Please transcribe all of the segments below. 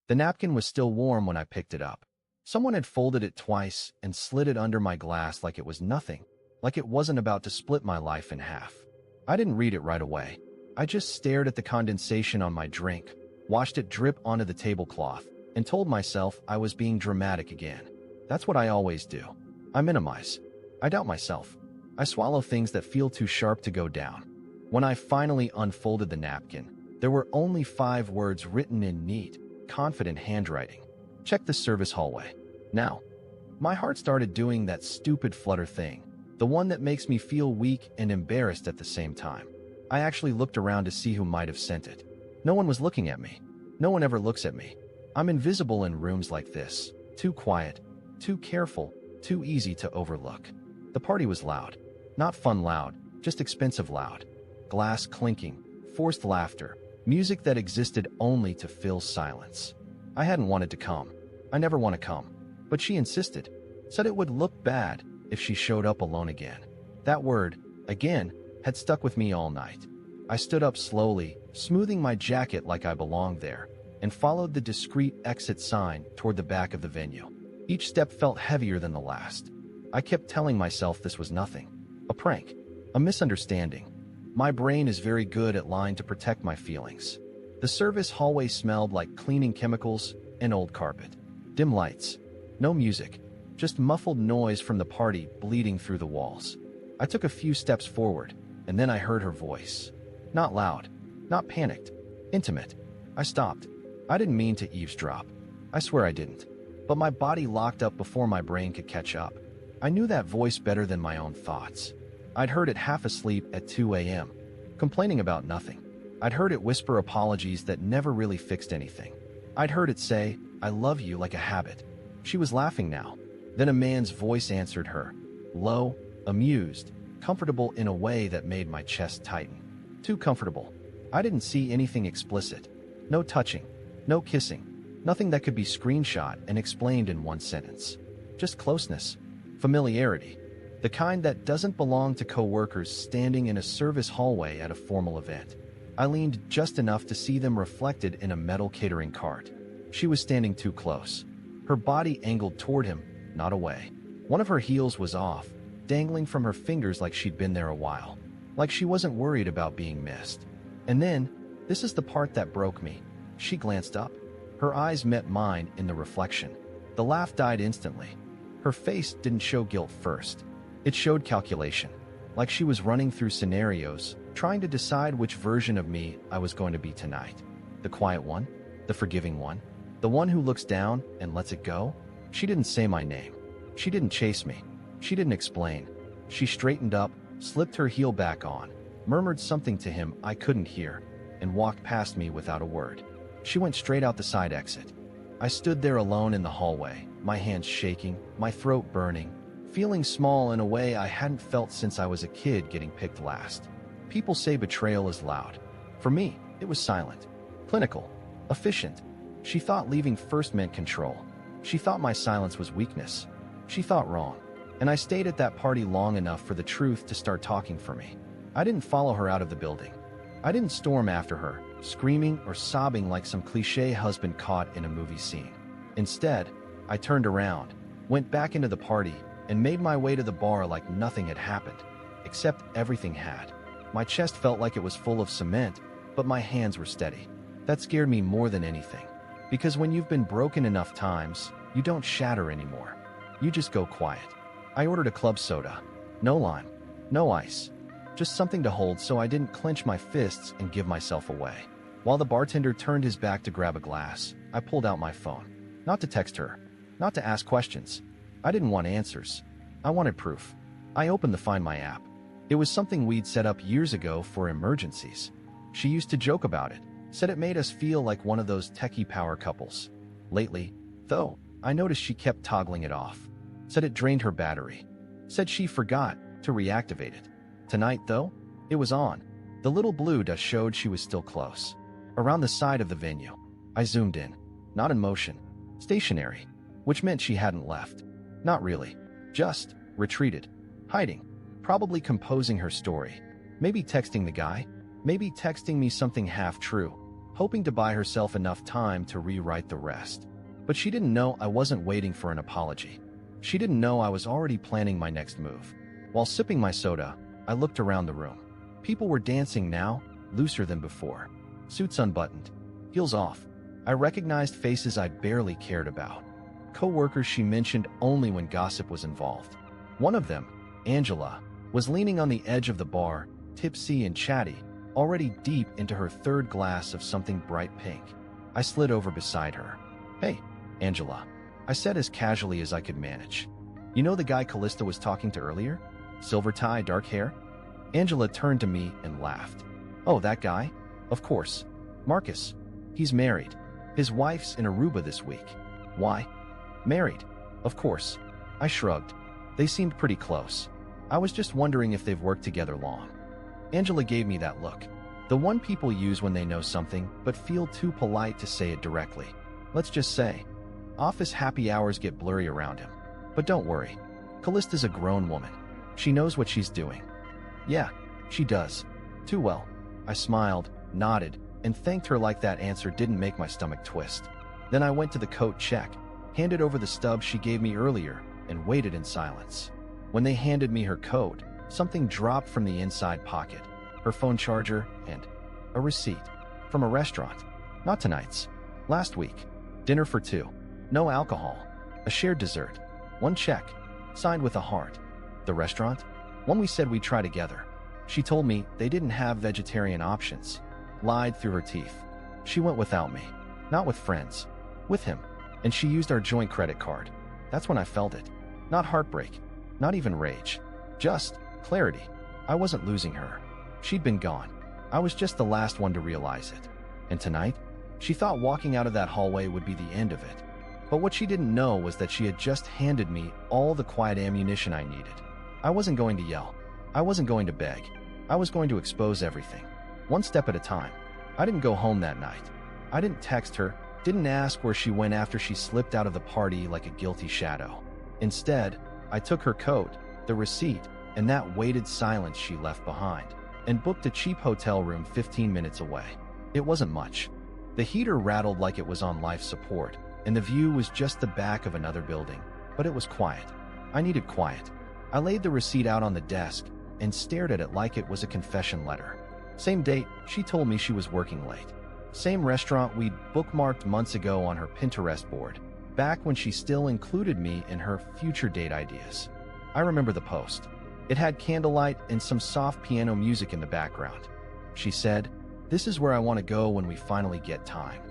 The napkin was still warm when I picked it up. Someone had folded it twice and slid it under my glass like it was nothing, like it wasn't about to split my life in half. I didn't read it right away. I just stared at the condensation on my drink, watched it drip onto the tablecloth, and told myself I was being dramatic again. That's what I always do. I minimize. I doubt myself. I swallow things that feel too sharp to go down. When I finally unfolded the napkin, there were only 5 words written in neat, confident handwriting. Check the service hallway. Now. My heart started doing that stupid flutter thing, the one that makes me feel weak and embarrassed at the same time. I actually looked around to see who might have sent it. No one was looking at me. No one ever looks at me. I'm invisible in rooms like this. Too quiet, too careful, too easy to overlook. The party was loud. Not fun loud, just expensive loud. Glass clinking, forced laughter, music that existed only to fill silence. I hadn't wanted to come. I never want to come. But she insisted. Said it would look bad if she showed up alone again. That word, again, had stuck with me all night. I stood up slowly, smoothing my jacket like I belonged there, and followed the discreet exit sign toward the back of the venue. Each step felt heavier than the last. I kept telling myself this was nothing. A prank. A misunderstanding. My brain is very good at lying to protect my feelings. The service hallway smelled like cleaning chemicals and old carpet. Dim lights. No music. Just muffled noise from the party bleeding through the walls. I took a few steps forward, and then I heard her voice. Not loud. Not panicked. Intimate. I stopped. I didn't mean to eavesdrop. I swear I didn't. But my body locked up before my brain could catch up. I knew that voice better than my own thoughts. I'd heard it half asleep at 2 a.m., complaining about nothing. I'd heard it whisper apologies that never really fixed anything. I'd heard it say, "I love you," like a habit. She was laughing now. Then a man's voice answered her. Low, amused, comfortable in a way that made my chest tighten. Too comfortable. I didn't see anything explicit. No touching. No kissing. Nothing that could be screenshot and explained in one sentence. Just closeness. Familiarity. The kind that doesn't belong to coworkers standing in a service hallway at a formal event. I leaned just enough to see them reflected in a metal catering cart. She was standing too close. Her body angled toward him, not away. One of her heels was off, dangling from her fingers like she'd been there a while. Like she wasn't worried about being missed. And then, this is the part that broke me. She glanced up. Her eyes met mine in the reflection. The laugh died instantly. Her face didn't show guilt first. It showed calculation. Like she was running through scenarios, trying to decide which version of me I was going to be tonight. The quiet one? The forgiving one? The one who looks down and lets it go? She didn't say my name. She didn't chase me. She didn't explain. She straightened up, slipped her heel back on, murmured something to him I couldn't hear, and walked past me without a word. She went straight out the side exit. I stood there alone in the hallway, my hands shaking, my throat burning, feeling small in a way I hadn't felt since I was a kid getting picked last. People say betrayal is loud. For me, it was silent, clinical, efficient. She thought leaving first meant control. She thought my silence was weakness. She thought wrong. And I stayed at that party long enough for the truth to start talking for me. I didn't follow her out of the building. I didn't storm after her, screaming or sobbing like some cliché husband caught in a movie scene. Instead, I turned around, went back into the party, and made my way to the bar like nothing had happened, except everything had. My chest felt like it was full of cement, but my hands were steady. That scared me more than anything, because when you've been broken enough times, you don't shatter anymore. You just go quiet. I ordered a club soda. No lime. No ice. Just something to hold so I didn't clench my fists and give myself away. While the bartender turned his back to grab a glass, I pulled out my phone. Not to text her. Not to ask questions. I didn't want answers. I wanted proof. I opened the Find My app. It was something we'd set up years ago for emergencies. She used to joke about it, said it made us feel like one of those techie power couples. Lately, though, I noticed she kept toggling it off. Said it drained her battery. Said she forgot to reactivate it. Tonight, though, it was on. The little blue dust showed she was still close. Around the side of the venue. I zoomed in. Not in motion. Stationary. Which meant she hadn't left. Not really. Just retreated. Hiding. Probably composing her story. Maybe texting the guy. Maybe texting me something half-true. hoping to buy herself enough time to rewrite the rest. But she didn't know I wasn't waiting for an apology. She didn't know I was already planning my next move. While sipping my soda, I looked around the room. People were dancing now, looser than before. Suits unbuttoned, heels off. I recognized faces I barely cared about. Co-workers she mentioned only when gossip was involved. One of them, Angela, was leaning on the edge of the bar, tipsy and chatty, already deep into her third glass of something bright pink. I slid over beside her. "Hey, Angela," I said as casually as I could manage. "You know the guy Callista was talking to earlier? Silver tie, dark hair?" Angela turned to me and laughed. "Oh, that guy? Of course. Marcus. He's married. His wife's in Aruba this week." "Why?" "Married. Of course." I shrugged. They seemed pretty close. I was just wondering if they've worked together long. Angela gave me that look. The one people use when they know something but feel too polite to say it directly. Let's just say, office happy hours get blurry around him. But don't worry. Callista's a grown woman. She knows what she's doing. Yeah, she does. Too well. I smiled, nodded, and thanked her like that answer didn't make my stomach twist. Then I went to the coat check, handed over the stub she gave me earlier, and waited in silence. When they handed me her coat, something dropped from the inside pocket. Her phone charger and a receipt. From a restaurant. Not tonight's. Last week. Dinner for two. No alcohol. A shared dessert. One check. Signed with a heart. The restaurant? One we said we'd try together. She told me they didn't have vegetarian options. Lied through her teeth. She went without me. Not with friends. With him. And she used our joint credit card. That's when I felt it. Not heartbreak. Not even rage. Just clarity. I wasn't losing her. She'd been gone. I was just the last one to realize it. And tonight, she thought walking out of that hallway would be the end of it. But what she didn't know was that she had just handed me all the quiet ammunition I needed. I wasn't going to yell. I wasn't going to beg. I was going to expose everything. One step at a time. I didn't go home that night. I didn't text her, didn't ask where she went after she slipped out of the party like a guilty shadow. Instead, I took her coat, the receipt, and that weighted silence she left behind, and booked a cheap hotel room 15 minutes away. It wasn't much. The heater rattled like it was on life support, and the view was just the back of another building, but it was quiet. I needed quiet. I laid the receipt out on the desk and stared at it like it was a confession letter. Same date, she told me she was working late. Same restaurant we'd bookmarked months ago on her Pinterest board, back when she still included me in her future date ideas. I remember the post. It had candlelight and some soft piano music in the background. She said, "This is where I want to go when we finally get time."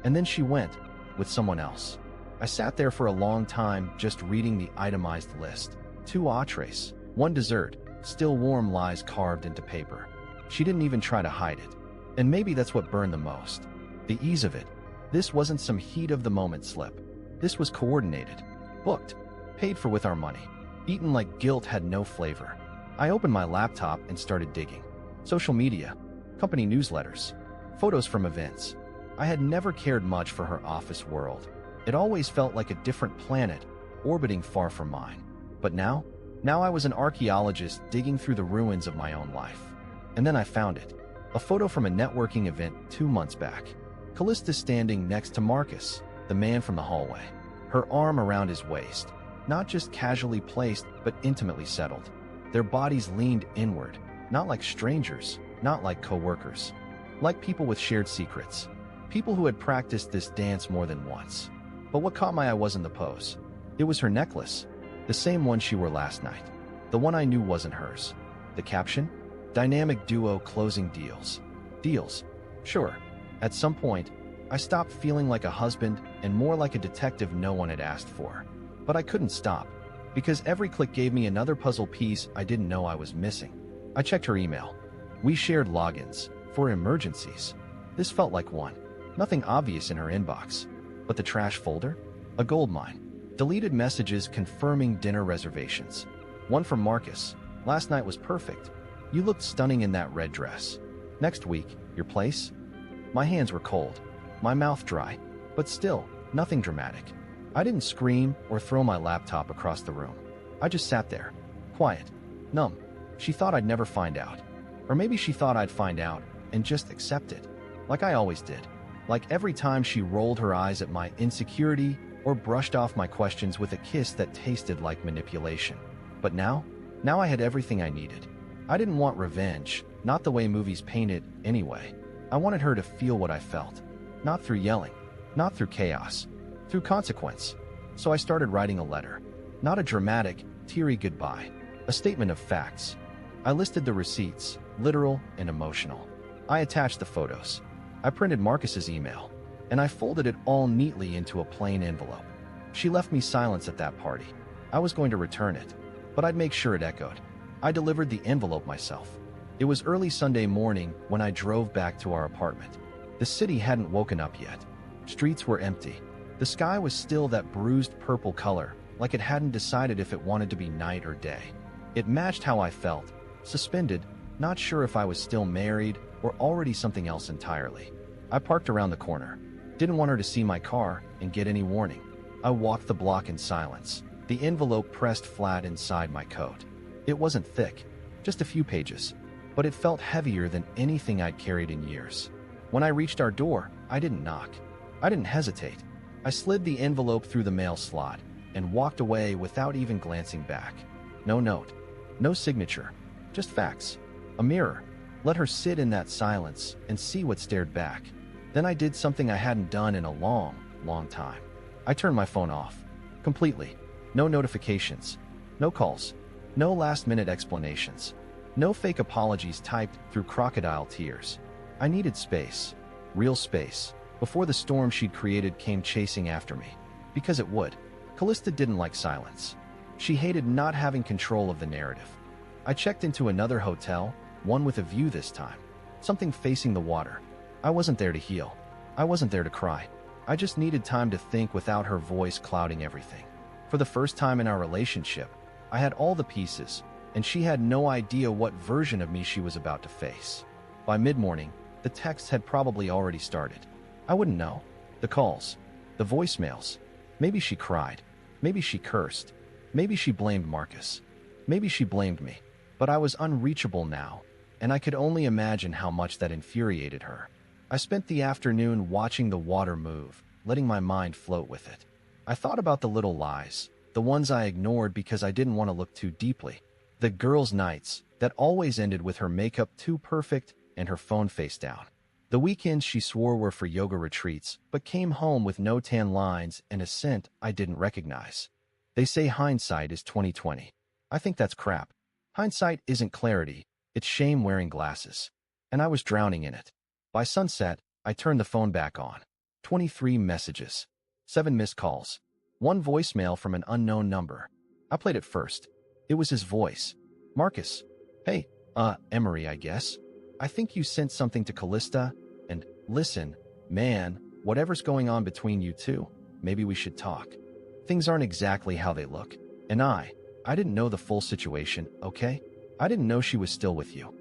And then she went, with someone else. I sat there for a long time just reading the itemized list. 2 entrees, 1 dessert, still warm lies carved into paper. She didn't even try to hide it. And maybe that's what burned the most. The ease of it. This wasn't some heat-of-the-moment slip. This was coordinated, booked, paid for with our money. Eaten like guilt had no flavor. I opened my laptop and started digging. Social media, company newsletters, photos from events. I had never cared much for her office world. It always felt like a different planet, orbiting far from mine. But now I was an archaeologist digging through the ruins of my own life. And then I found it. A photo from a networking event 2 months back. Callista standing next to Marcus, the man from the hallway. Her arm around his waist. Not just casually placed, but intimately settled. Their bodies leaned inward, not like strangers, not like co-workers. Like people with shared secrets. People who had practiced this dance more than once. But what caught my eye wasn't the pose. It was her necklace. The same one she wore last night. The one I knew wasn't hers. The caption? Dynamic duo closing deals. Deals. Sure. At some point, I stopped feeling like a husband and more like a detective no one had asked for. But I couldn't stop, because every click gave me another puzzle piece I didn't know I was missing. I checked her email. We shared logins for emergencies. This felt like one. Nothing obvious in her inbox. But the trash folder? A goldmine. Deleted messages confirming dinner reservations. One from Marcus. Last night was perfect. You looked stunning in that red dress. Next week, your place? My hands were cold. My mouth dry. But still, nothing dramatic. I didn't scream or throw my laptop across the room. I just sat there. Quiet. Numb. She thought I'd never find out. Or maybe she thought I'd find out and just accept it. Like I always did. Like every time she rolled her eyes at my insecurity or brushed off my questions with a kiss that tasted like manipulation. But now I had everything I needed. I didn't want revenge, not the way movies paint it anyway. I wanted her to feel what I felt. Not through yelling, not through chaos, through consequence. So I started writing a letter. Not a dramatic, teary goodbye, a statement of facts. I listed the receipts, literal and emotional. I attached the photos. I printed Marcus's email, and I folded it all neatly into a plain envelope. She left me silence at that party. I was going to return it, but I'd make sure it echoed. I delivered the envelope myself. It was early Sunday morning when I drove back to our apartment. The city hadn't woken up yet. Streets were empty. The sky was still that bruised purple color, like it hadn't decided if it wanted to be night or day. It matched how I felt, suspended, not sure if I was still married or already something else entirely. I parked around the corner. Didn't want her to see my car and get any warning. I walked the block in silence, the envelope pressed flat inside my coat. It wasn't thick, just a few pages, but it felt heavier than anything I'd carried in years. When I reached our door, I didn't knock. I didn't hesitate. I slid the envelope through the mail slot and walked away without even glancing back. No note, no signature, just facts. A mirror. Let her sit in that silence and see what stared back. Then I did something I hadn't done in a long, long time. I turned my phone off. Completely. No notifications. No calls. No last-minute explanations. No fake apologies typed through crocodile tears. I needed space. Real space. Before the storm she'd created came chasing after me. Because it would. Callista didn't like silence. She hated not having control of the narrative. I checked into another hotel, one with a view this time. Something facing the water. I wasn't there to heal. I wasn't there to cry. I just needed time to think without her voice clouding everything. For the first time in our relationship, I had all the pieces, and she had no idea what version of me she was about to face. By mid-morning, the texts had probably already started. I wouldn't know. The calls, the voicemails. Maybe she cried. Maybe she cursed. Maybe she blamed Marcus. Maybe she blamed me. But I was unreachable now, and I could only imagine how much that infuriated her. I spent the afternoon watching the water move, letting my mind float with it. I thought about the little lies, the ones I ignored because I didn't want to look too deeply. The girls' nights that always ended with her makeup too perfect and her phone face down. The weekends she swore were for yoga retreats, but came home with no tan lines and a scent I didn't recognize. They say hindsight is 20/20. I think that's crap. Hindsight isn't clarity, it's shame wearing glasses. And I was drowning in it. By sunset, I turned the phone back on. 23 messages. 7 missed calls. 1 voicemail from an unknown number. I played it first. It was his voice. Marcus. Hey, Emery, I guess. I think you sent something to Callista, and listen, man, whatever's going on between you two, maybe we should talk. Things aren't exactly how they look. And I didn't know the full situation, okay? I didn't know she was still with you.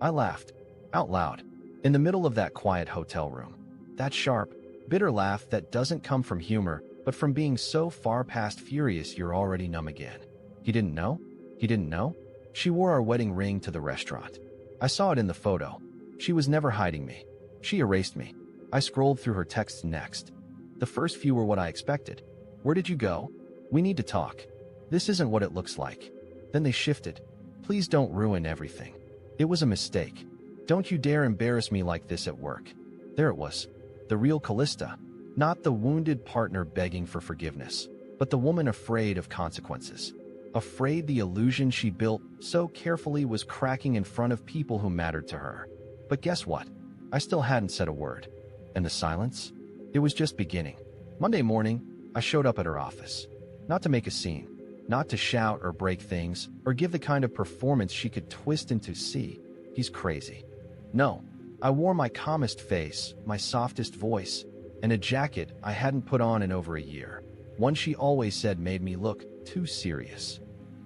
I laughed, out loud, in the middle of that quiet hotel room. That sharp, bitter laugh that doesn't come from humor, but from being so far past furious you're already numb again. He didn't know? He didn't know? She wore our wedding ring to the restaurant. I saw it in the photo. She was never hiding me. She erased me. I scrolled through her texts next. The first few were what I expected. Where did you go? We need to talk. This isn't what it looks like. Then they shifted. Please don't ruin everything. It was a mistake. Don't you dare embarrass me like this at work. There it was. The real Callista. Not the wounded partner begging for forgiveness, but the woman afraid of consequences. Afraid the illusion she built so carefully was cracking in front of people who mattered to her. But guess what? I still hadn't said a word. And the silence? It was just beginning. Monday morning, I showed up at her office. Not to make a scene. Not to shout or break things, or give the kind of performance she could twist into "See, he's crazy." No, I wore my calmest face, my softest voice, and a jacket I hadn't put on in over a year. One she always said made me look too serious.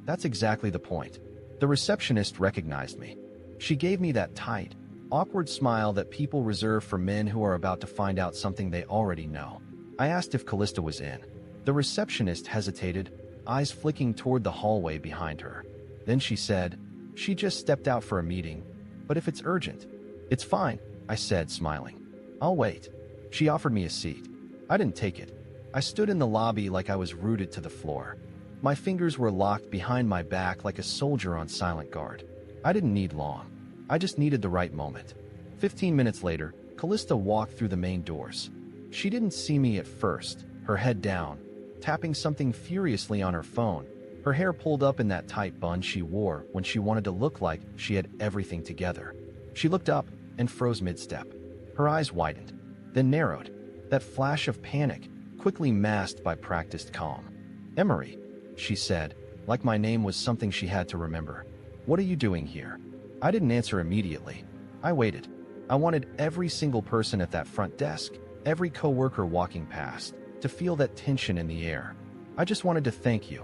That's exactly the point. The receptionist recognized me. She gave me that tight, awkward smile that people reserve for men who are about to find out something they already know. I asked if Callista was in. The receptionist hesitated, eyes flicking toward the hallway behind her. Then she said, "She just stepped out for a meeting, but if it's urgent." "It's fine," I said, smiling. "I'll wait." She offered me a seat. I didn't take it. I stood in the lobby like I was rooted to the floor. My fingers were locked behind my back like a soldier on silent guard. I didn't need long. I just needed the right moment. 15 minutes later, Callista walked through the main doors. She didn't see me at first, her head down, tapping something furiously on her phone, her hair pulled up in that tight bun she wore when she wanted to look like she had everything together. She looked up and froze mid-step. Her eyes widened, then narrowed, that flash of panic quickly masked by practiced calm. "Emery," she said, like my name was something she had to remember. "What are you doing here?" I didn't answer immediately. I waited. I wanted every single person at that front desk, every coworker walking past, to feel that tension in the air. "I just wanted to thank you,"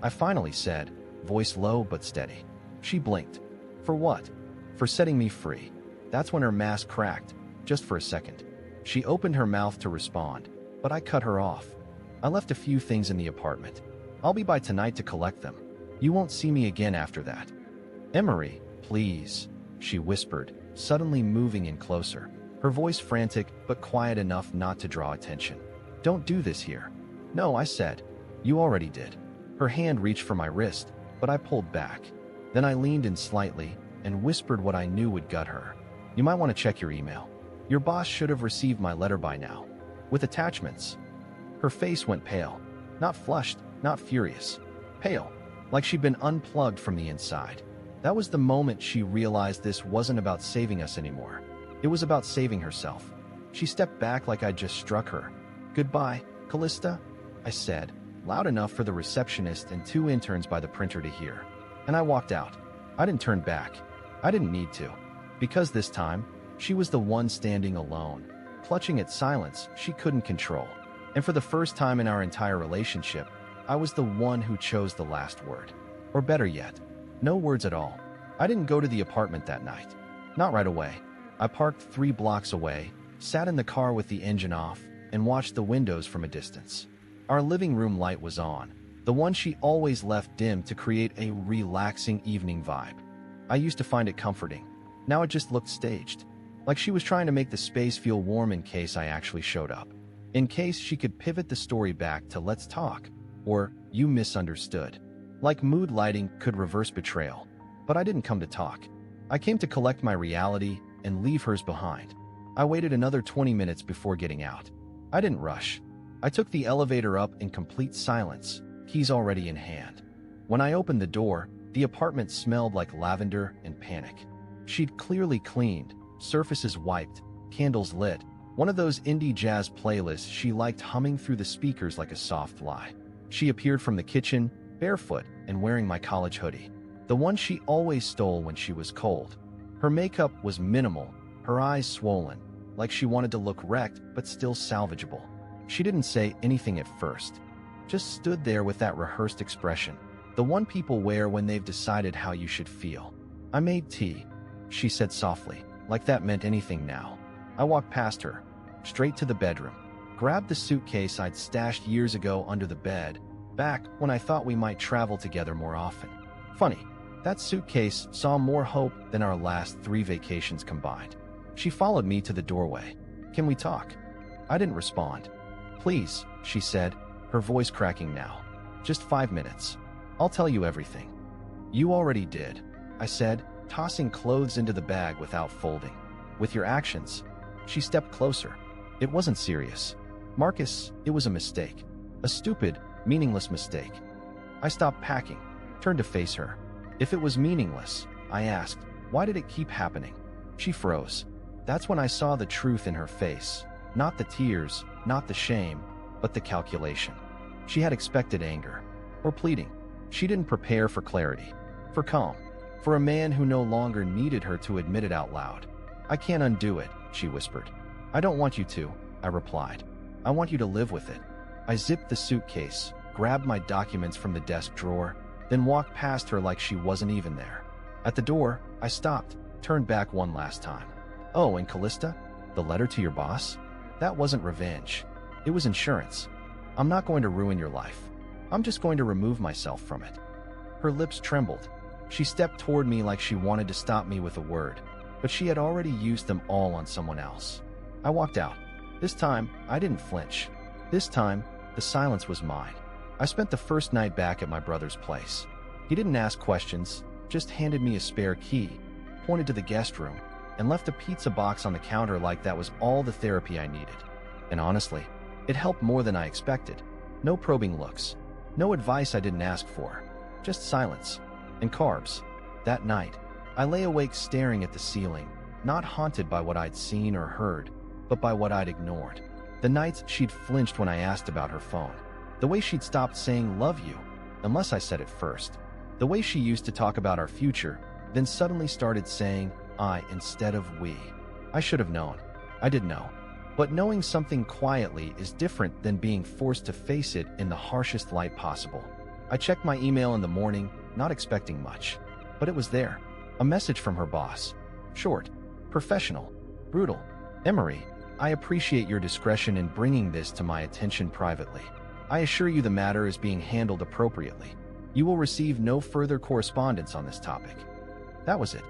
I finally said, voice low but steady. She blinked. "For what?" "For setting me free." That's when her mask cracked, just for a second. She opened her mouth to respond, but I cut her off. "I left a few things in the apartment. I'll be by tonight to collect them. You won't see me again after that." "Emery, please," she whispered, suddenly moving in closer, her voice frantic but quiet enough not to draw attention. "Don't do this here." "No," I said. "You already did." Her hand reached for my wrist, but I pulled back. Then I leaned in slightly and whispered what I knew would gut her. "You might want to check your email. Your boss should have received my letter by now. With attachments." Her face went pale. Not flushed, not furious. Pale, like she'd been unplugged from the inside. That was the moment she realized this wasn't about saving us anymore. It was about saving herself. She stepped back like I'd just struck her. "Goodbye, Callista," I said, loud enough for the receptionist and 2 interns by the printer to hear. And I walked out. I didn't turn back. I didn't need to. Because this time, she was the one standing alone, clutching at silence she couldn't control. And for the first time in our entire relationship, I was the one who chose the last word. Or better yet, no words at all. I didn't go to the apartment that night. Not right away. I parked 3 blocks away, sat in the car with the engine off, and watched the windows from a distance. Our living room light was on, the one she always left dim to create a relaxing evening vibe. I used to find it comforting. Now it just looked staged, like she was trying to make the space feel warm in case I actually showed up. In case she could pivot the story back to "let's talk," or "you misunderstood." Like mood lighting could reverse betrayal. But I didn't come to talk. I came to collect my reality and leave hers behind. I waited another 20 minutes before getting out. I didn't rush. I took the elevator up in complete silence, keys already in hand. When I opened the door, the apartment smelled like lavender and panic. She'd clearly cleaned, surfaces wiped, candles lit, one of those indie jazz playlists she liked humming through the speakers like a soft lie. She appeared from the kitchen, barefoot and wearing my college hoodie, the one she always stole when she was cold. Her makeup was minimal, her eyes swollen, like she wanted to look wrecked but still salvageable. She didn't say anything at first, just stood there with that rehearsed expression, the one people wear when they've decided how you should feel. "I made tea," she said softly, like that meant anything now. I walked past her, straight to the bedroom, grabbed the suitcase I'd stashed years ago under the bed, back when I thought we might travel together more often. Funny, that suitcase saw more hope than our last 3 vacations combined. She followed me to the doorway. "Can we talk?" I didn't respond. "Please," she said, her voice cracking now. "Just 5 minutes. I'll tell you everything." "You already did," I said, tossing clothes into the bag without folding. "With your actions." She stepped closer. "It wasn't serious, Marcus, it was a mistake. A stupid, meaningless mistake." I stopped packing, turned to face her. "If it was meaningless," I asked, "why did it keep happening?" She froze. That's when I saw the truth in her face. Not the tears, not the shame, but the calculation. She had expected anger, or pleading. She didn't prepare for clarity, for calm, for a man who no longer needed her to admit it out loud. "I can't undo it," she whispered. "I don't want you to," I replied. "I want you to live with it." I zipped the suitcase, grabbed my documents from the desk drawer, then walked past her like she wasn't even there. At the door, I stopped, turned back one last time. "Oh, and Callista, the letter to your boss? That wasn't revenge. It was insurance. I'm not going to ruin your life. I'm just going to remove myself from it." Her lips trembled. She stepped toward me like she wanted to stop me with a word, but she had already used them all on someone else. I walked out, This time, I didn't flinch. This time, the silence was mine. I spent the first night back at my brother's place. He didn't ask questions, just handed me a spare key, pointed to the guest room, and left a pizza box on the counter like that was all the therapy I needed. And honestly, it helped more than I expected. No probing looks, no advice I didn't ask for, just silence and carbs. That night, I lay awake staring at the ceiling, not haunted by what I'd seen or heard, but by what I'd ignored. The nights she'd flinched when I asked about her phone. The way she'd stopped saying love you, unless I said it first. The way she used to talk about our future, then suddenly started saying I instead of we. I should have known. I did know. But knowing something quietly is different than being forced to face it in the harshest light possible. I checked my email in the morning, not expecting much. But it was there. A message from her boss. Short, professional, brutal. Emery, I appreciate your discretion in bringing this to my attention privately. I assure you the matter is being handled appropriately. You will receive no further correspondence on this topic. That was it.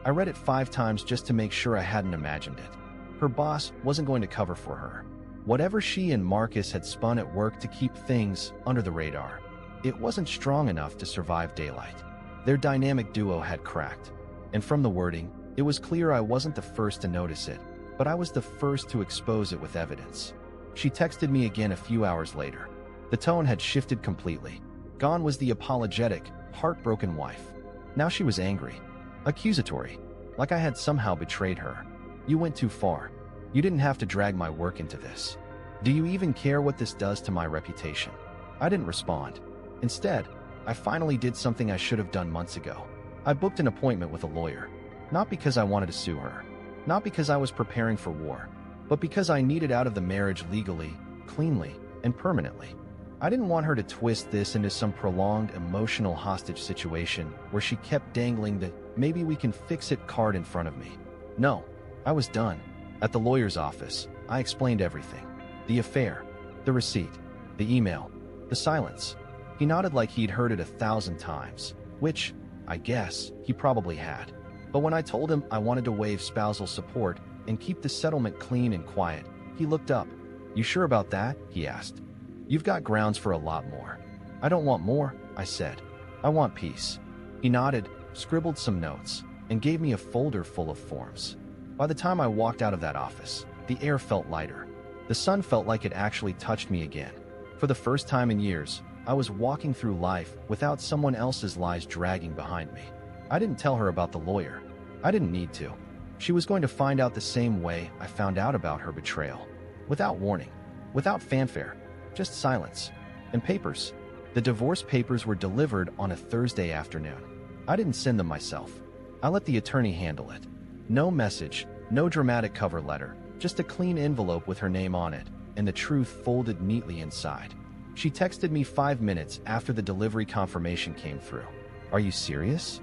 I read it 5 times just to make sure I hadn't imagined it. Her boss wasn't going to cover for her. Whatever she and Marcus had spun at work to keep things under the radar, it wasn't strong enough to survive daylight. Their dynamic duo had cracked. And from the wording, it was clear I wasn't the first to notice it, but I was the first to expose it with evidence. She texted me again a few hours later. The tone had shifted completely. Gone was the apologetic, heartbroken wife. Now she was angry, accusatory, like I had somehow betrayed her. You went too far. You didn't have to drag my work into this. Do you even care what this does to my reputation? I didn't respond. Instead, I finally did something I should have done months ago. I booked an appointment with a lawyer. Not because I wanted to sue her. Not because I was preparing for war. But because I needed out of the marriage legally, cleanly, and permanently. I didn't want her to twist this into some prolonged emotional hostage situation where she kept dangling the maybe we can fix it card in front of me. No, I was done. At the lawyer's office, I explained everything. The affair, the receipt, the email, the silence. He nodded like he'd heard it 1,000 times, which, I guess, he probably had. But when I told him I wanted to waive spousal support and keep the settlement clean and quiet, he looked up. You sure about that? He asked. You've got grounds for a lot more. I don't want more, I said. I want peace. He nodded, scribbled some notes, and gave me a folder full of forms. By the time I walked out of that office, the air felt lighter. The sun felt like it actually touched me again. For the first time in years, I was walking through life without someone else's lies dragging behind me. I didn't tell her about the lawyer. I didn't need to. She was going to find out the same way I found out about her betrayal. Without warning, without fanfare, just silence. And papers. The divorce papers were delivered on a Thursday afternoon. I didn't send them myself. I let the attorney handle it. No message, no dramatic cover letter, just a clean envelope with her name on it, and the truth folded neatly inside. She texted me 5 minutes after the delivery confirmation came through. Are you serious?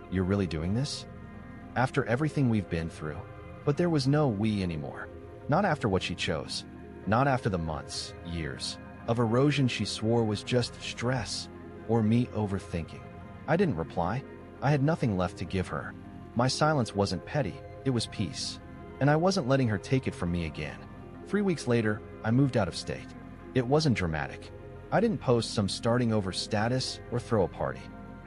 You're really doing this? After everything we've been through? But there was no we anymore. Not after what she chose. Not after the months, years, of erosion she swore was just stress, or me overthinking. I didn't reply. I had nothing left to give her. My silence wasn't petty, it was peace. And I wasn't letting her take it from me again. 3 weeks later, I moved out of state. It wasn't dramatic. I didn't post some starting over status or throw a party.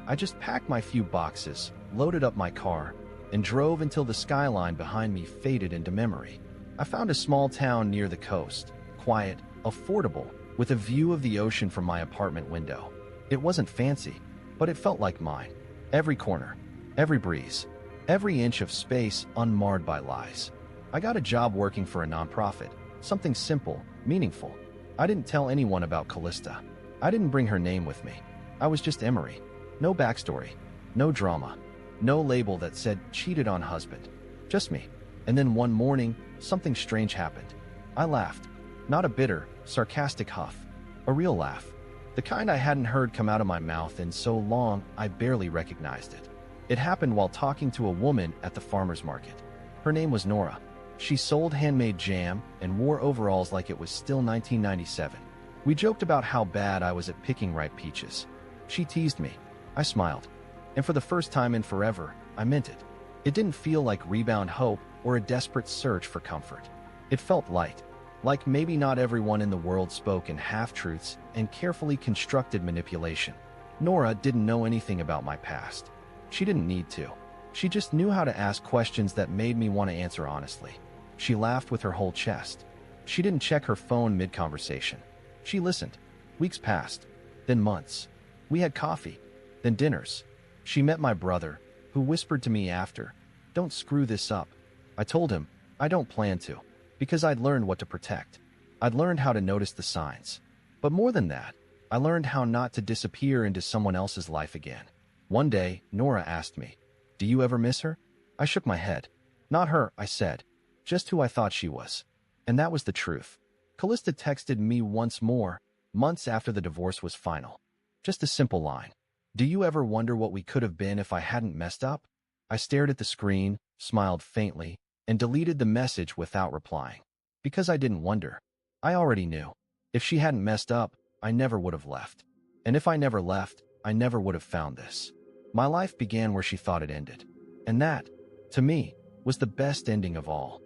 I just packed my few boxes, loaded up my car, and drove until the skyline behind me faded into memory. I found a small town near the coast, quiet, affordable, with a view of the ocean from my apartment window. It wasn't fancy, but it felt like mine. Every corner, every breeze, every inch of space unmarred by lies. I got a job working for a nonprofit, something simple, meaningful. I didn't tell anyone about Callista. I didn't bring her name with me. I was just Emery. No backstory, no drama, no label that said cheated on husband. Just me. And then one morning, something strange happened. I laughed. Not a bitter, sarcastic huff. A real laugh. The kind I hadn't heard come out of my mouth in so long I barely recognized it. It happened while talking to a woman at the farmer's market. Her name was Nora. She sold handmade jam and wore overalls like it was still 1997. We joked about how bad I was at picking ripe peaches. She teased me. I smiled. And for the first time in forever, I meant it. It didn't feel like rebound hope or a desperate search for comfort. It felt light. Like maybe not everyone in the world spoke in half-truths and carefully constructed manipulation. Nora didn't know anything about my past. She didn't need to. She just knew how to ask questions that made me want to answer honestly. She laughed with her whole chest. She didn't check her phone mid-conversation. She listened. Weeks passed, then months. We had coffee, then dinners. She met my brother, who whispered to me after, "Don't screw this up." I told him, I don't plan to, because I'd learned what to protect. I'd learned how to notice the signs. But more than that, I learned how not to disappear into someone else's life again. One day, Nora asked me, "Do you ever miss her?" I shook my head. "Not her," I said. "Just who I thought she was." And that was the truth. Callista texted me once more, months after the divorce was final. Just a simple line. "Do you ever wonder what we could have been if I hadn't messed up?" I stared at the screen, smiled faintly, and deleted the message without replying. Because I didn't wonder. I already knew. If she hadn't messed up, I never would have left. And if I never left, I never would have found this. My life began where she thought it ended. And that, to me, was the best ending of all.